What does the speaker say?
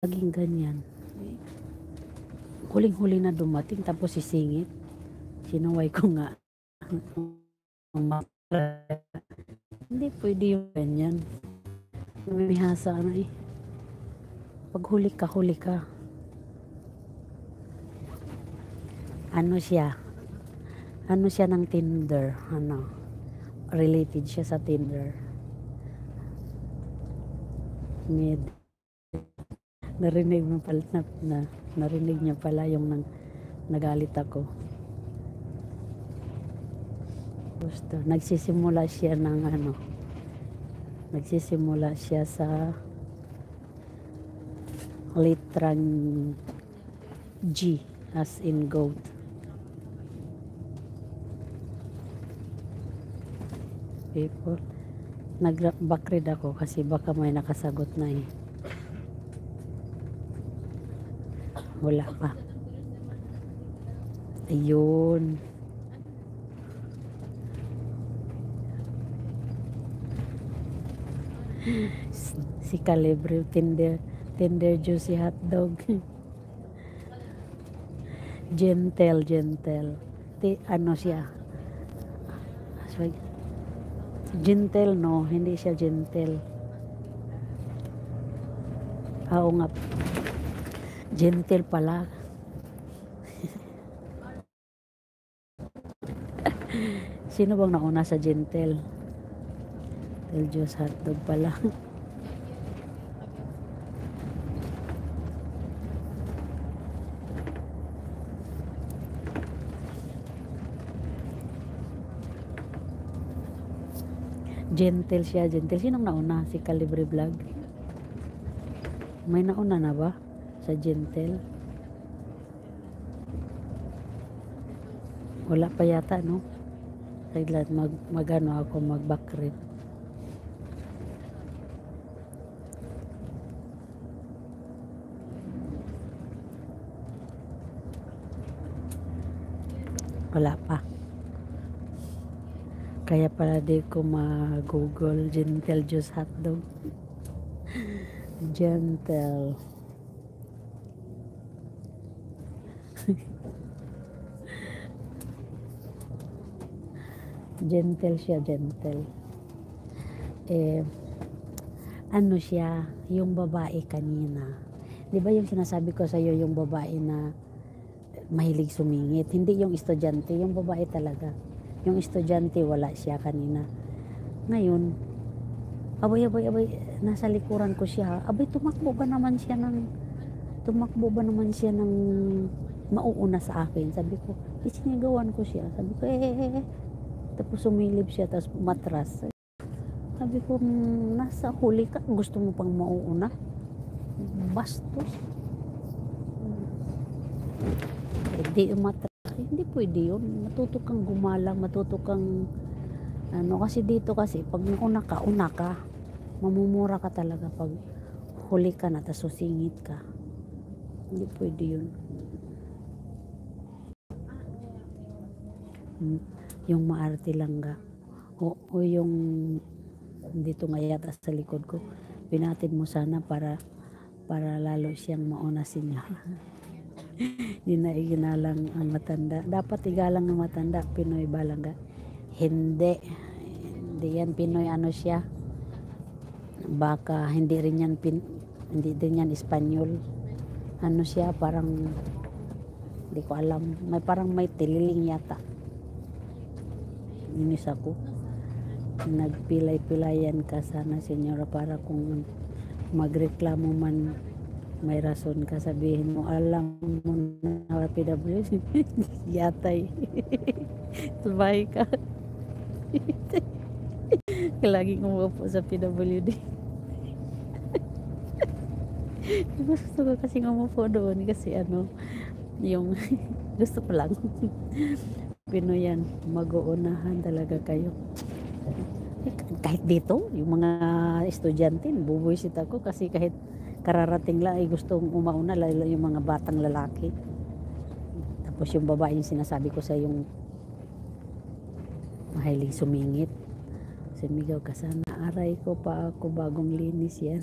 laging ganyan. Huling-huli na dumating tapos sisingit. Sinuway ko nga. Hindi pwede yung ganyan. Namimihasa na eh. Pag huli ka, huli ka. Ano siya? Ano siya ng Tinder? Ano? Related siya sa Tinder. Narinig mo pala narinig niya pala yung nagalit ako. Gusto. Nagsisimula siya ng ano. Nagsisimula siya sa litrang G as in goat. People. Nag-backread ako kasi baka may nakasagot na eh. Wala pa. Ayun. Si Calibre Tinder juicy hotdog. Gentle. Ano siya? Gentle no, hindi siya gentle. Oo nga. Gentle pala. Sino bang nauna sa gentle? Juice hotdog pala. Gentle siya, gentle. Sinong nauna? Si Calibre Vlog. May nauna na ba sa gentle? Wala pa yata, no? Kailan magano ako mag-backread. Wala pa. Kaya pala di ko ma-google gentle juice hotdog. Gentle. Gentle siya, gentle. Ano siya, yung babae kanina. Di ba yung sinasabi ko sa'yo, yung babae na mahilig sumingit? Hindi yung estudyante, yung babae talaga. Yung estudyante, wala siya kanina. Ngayon, abay, nasa likuran ko siya. Abay, tumakbo ba naman siya ng mauuna sa akin? Sabi ko, isinigawan ko siya. Sabi ko, Tapos sumilip siya, tapos matras. Sabi ko, nasa huli ka, gusto mo pang mauuna? Bastos. Hindi umatras. Hindi pwede yun. Matuto kang gumalang, matuto kang kasi dito kasi pag una ka, mamumura ka talaga pag huli ka na tapos susingit ka. Hindi pwede yun. Yung maarte lang ga. O yung dito nga yata sa likod ko. Pinatid mo sana para lalo siyang mauna sinya. Hindi na iginalang ang matanda. Dapat igalang ang matanda. Pinoy balangga. Hindi yan Pinoy siya. Baka hindi din yan Espanyol. Siya parang hindi ko alam. May tililing yata. Inis ako. Nagpilay-pilayan ka sana senyora para kung magreklamo man may rason ka, sabihin mo alam mo na PWD yatay. Sabay ka. Laging umupo sa PWD. Gusto ko kasi umupo doon kasi yung gusto ko lang. Pinoyan, mag-uunahan talaga kayo. Kahit dito, yung mga estudyante, bubuisit ako kasi kahit kararating lang ay gustong umauna, lalo yung mga batang lalaki. Tapos yung babae yung sinasabi ko sa yung mahilig sumingit. Sumigaw ka sana, aray ko pa ako bagong linis yan.